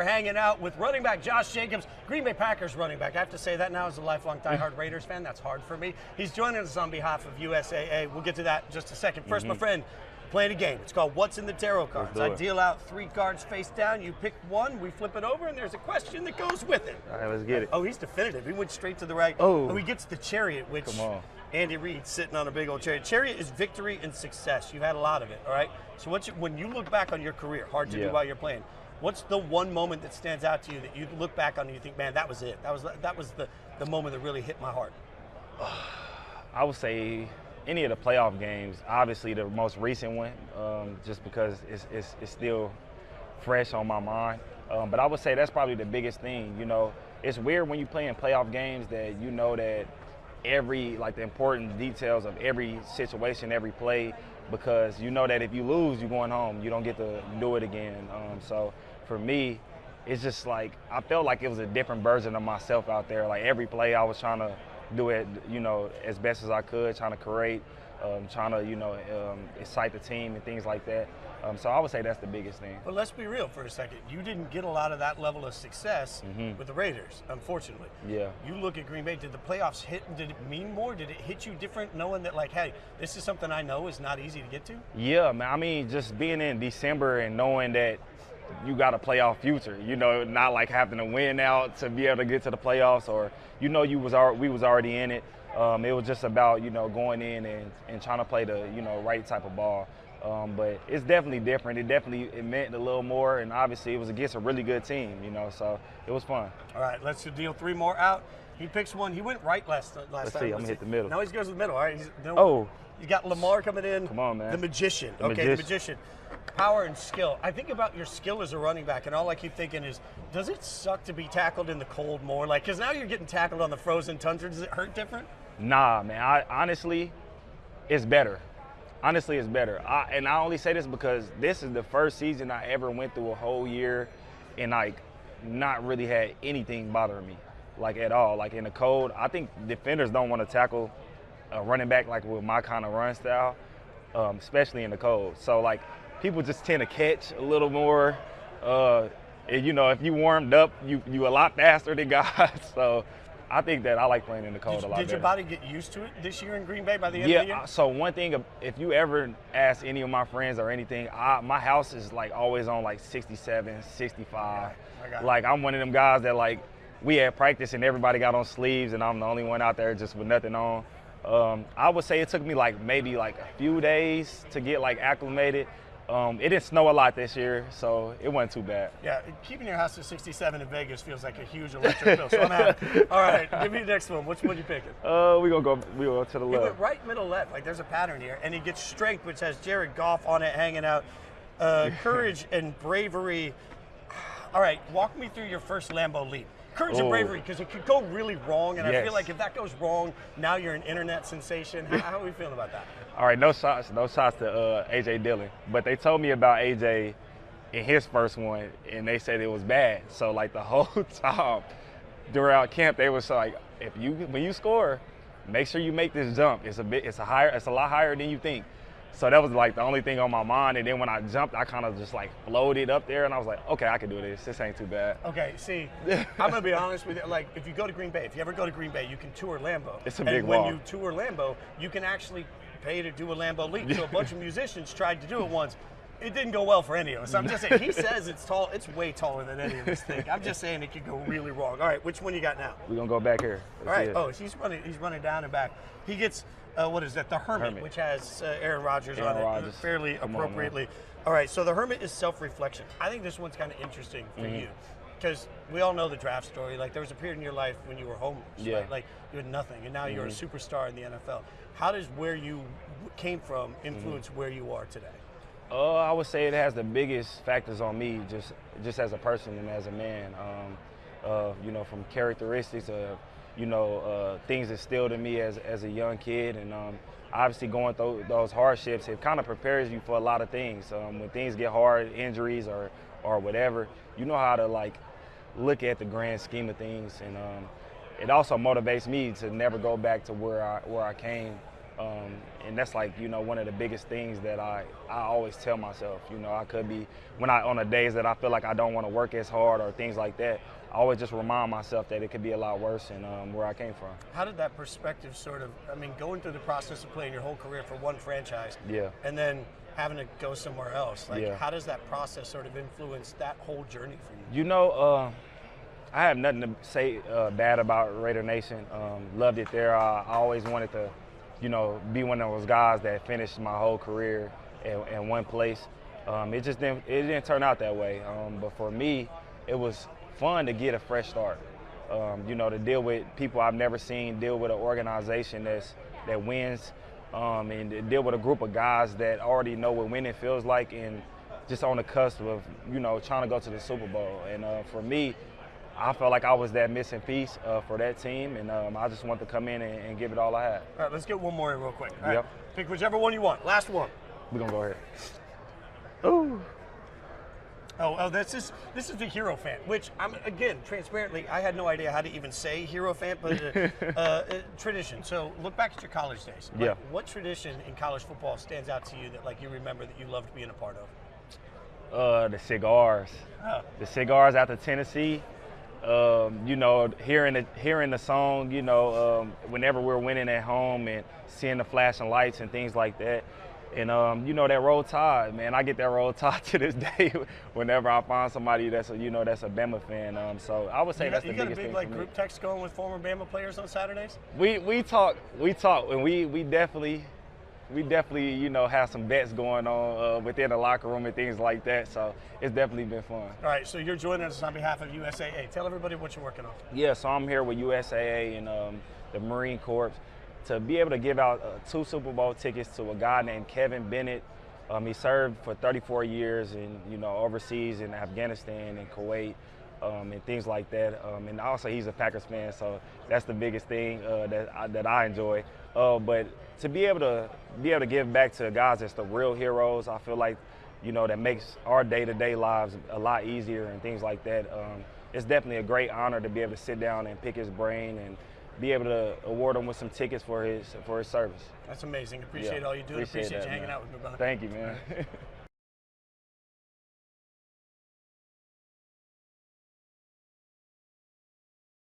here hanging out with running back Josh Jacobs, Green Bay Packers running back. I have to say that now as a lifelong diehard Raiders fan. That's hard for me. He's joining us on behalf of USAA. We'll get to that in just a second. First, my friend, playing a game. It's called What's in the Tarot Cards. I deal out 3 cards face down. You pick one, we flip it over, and there's a question that goes with it. All right, let's get it. Oh, he's definitive. He went straight to the right. Oh, he gets the Chariot, which come on. Andy Reid's sitting on a big old Chariot. Chariot is victory and success. You've had a lot of it, all right? So when you look back on your career, hard to do while you're playing, what's the one moment that stands out to you that you look back on and you think, man, that was it. That was the moment that really hit my heart? I would say any of the playoff games, obviously the most recent one, just because it's still fresh on my mind. But I would say that's probably the biggest thing. You know, it's weird when you play in playoff games that you know that the important details of every situation, every play, because you know that if you lose, you're going home. You don't get to do it again. So for me, it's just like I felt like it was a different version of myself out there. Like every play, I was trying to do it, you know, as best as I could, trying to create, trying to, you know, excite the team and things like that. So I would say that's the biggest thing. But let's be real for a second. You didn't get a lot of that level of success with the Raiders, unfortunately. Yeah. You look at Green Bay, did the playoffs hit, did it mean more? Did it hit you different knowing that, like, hey, this is something I know is not easy to get to? Yeah, man. I mean, just being in December and knowing that you got a playoff future, you know, not like having to win out to be able to get to the playoffs, or, you know, we was already in it. It was just about, you know, going in and trying to play the, you know, right type of ball. But it's definitely different. It meant a little more, and obviously it was against a really good team, you know, so it was fun. All right, let's deal 3 more out. He picks one. He went right last time. Let's see, I'm going to hit the middle. No, he goes to the middle, all right? You got Lamar coming in. Come on, man. The Magician. The Magician. Power and skill. I think about your skill as a running back, and all I keep thinking is, does it suck to be tackled in the cold more? Like, because now you're getting tackled on the frozen tundra. Does it hurt different? Nah, man. Honestly, it's better. Honestly, it's better. And I only say this because this is the first season I ever went through a whole year and, like, not really had anything bothering me, like, at all. Like, in the cold, I think defenders don't want to tackle a running back, like, with my kind of run style, especially in the cold. So, like, people just tend to catch a little more. And, you know, if you warmed up, you a lot faster than guys. So I think that I like playing in the cold a lot better. Did your body get used to it this year in Green Bay by the end of the year? Yeah, so one thing, if you ever ask any of my friends or anything, my house is like always on like 67, 65. Yeah, like I'm one of them guys that like we had practice and everybody got on sleeves and I'm the only one out there just with nothing on. I would say it took me like maybe like a few days to get like acclimated. It didn't snow a lot this year, so it wasn't too bad. Yeah, keeping your house at 67 in Vegas feels like a huge electric bill, so I'm happy. All right, give me the next one. Which one you picking? We gonna go to the left. He went right, middle, left. Like there's a pattern here, and he gets strength, which has Jared Goff on it, hanging out. Courage and bravery. All right, walk me through your first Lambeau leap. Courage and bravery, because it could go really wrong, and I feel like if that goes wrong, now you're an internet sensation. How are we feeling about that? All right, no shots to A.J. Dillon. But they told me about A.J. in his first one, and they said it was bad. So, like, the whole time throughout camp, they was like, when you score, make sure you make this jump. It's a lot higher than you think. So that was like the only thing on my mind. And then when I jumped, I kind of just like floated up there, and I was like, okay, I can do this. This ain't too bad. Okay, see, I'm gonna be honest with you. Like, if you go to Green Bay, if you ever go to Green Bay, you can tour Lambeau. It's a big wall. When you tour Lambeau, you can actually pay to do a Lambeau leap. So a bunch of musicians tried to do it once. It didn't go well for any of us. I'm just saying, he says it's tall. It's way taller than any of us think. I'm just saying it could go really wrong. All right, which one you got now? We're gonna go back here. All right. Oh, he's running down and back. He gets what is that? The Hermit, which has Aaron Rodgers on it fairly appropriately. All right. So the Hermit is self-reflection. I think this one's kind of interesting for you, because we all know the draft story. Like, there was a period in your life when you were homeless, right? Like, you had nothing, and now you're a superstar in the NFL. How does where you came from influence where you are today? I would say it has the biggest factors on me, just as a person and as a man. You know, from characteristics of, you know, things instilled in me as a young kid, and obviously going through those hardships, it kind of prepares you for a lot of things. When things get hard, injuries or whatever, you know how to like look at the grand scheme of things, and it also motivates me to never go back to where I came And that's like, you know, one of the biggest things that I always tell myself. You know, I could be, on the days that I feel like I don't want to work as hard or things like that, I always just remind myself that it could be a lot worse than where I came from. How did that perspective sort of, I mean, going through the process of playing your whole career for one franchise, and then having to go somewhere else, like how does that process sort of influence that whole journey for you? You know, I have nothing to say bad about Raider Nation. Loved it there. I always wanted to, you know, be one of those guys that finished my whole career in one place. It just didn't turn out that way. But for me, it was fun to get a fresh start. You know, to deal with people I've never seen, deal with an organization that wins, and to deal with a group of guys that already know what winning feels like, and just on the cusp of, you know, trying to go to the Super Bowl. And for me, I felt like I was that missing piece for that team, and I just wanted to come in and give it all I had. All right, let's get one more in real quick. All right, pick whichever one you want. Last one. We're going to go ahead. Ooh. Oh, this is the Hero fan, which I'm, again, transparently, I had no idea how to even say Hero fan, but tradition. So look back at your college days. Like, what tradition in college football stands out to you that, like, you remember that you loved being a part of? The cigars. Oh. The cigars out of Tennessee. You know, hearing the song, you know, whenever we're winning at home and seeing the flashing lights and things like that. And, you know, that Roll Tide, man, I get that Roll Tide to this day whenever I find somebody that's a Bama fan. So I would say that's the biggest thing. You got a big, like, group text going with former Bama players on Saturdays? We talk, and we definitely, you know, have some bets going on within the locker room and things like that. So it's definitely been fun. All right, so you're joining us on behalf of USAA. Tell everybody what you're working on. Yeah, so I'm here with USAA and the Marine Corps to be able to give out 2 Super Bowl tickets to a guy named Kevin Bennett. He served for 34 years overseas in Afghanistan and Kuwait. And things like that, and also he's a Packers fan, so that's the biggest thing that I enjoy. But to be able to give back to guys that's the real heroes, I feel like, you know, that makes our day-to-day lives a lot easier and things like that. It's definitely a great honor to be able to sit down and pick his brain and be able to award him with some tickets for his service. That's amazing. Appreciate all you do. Appreciate you hanging out with me, brother. Thank you, man.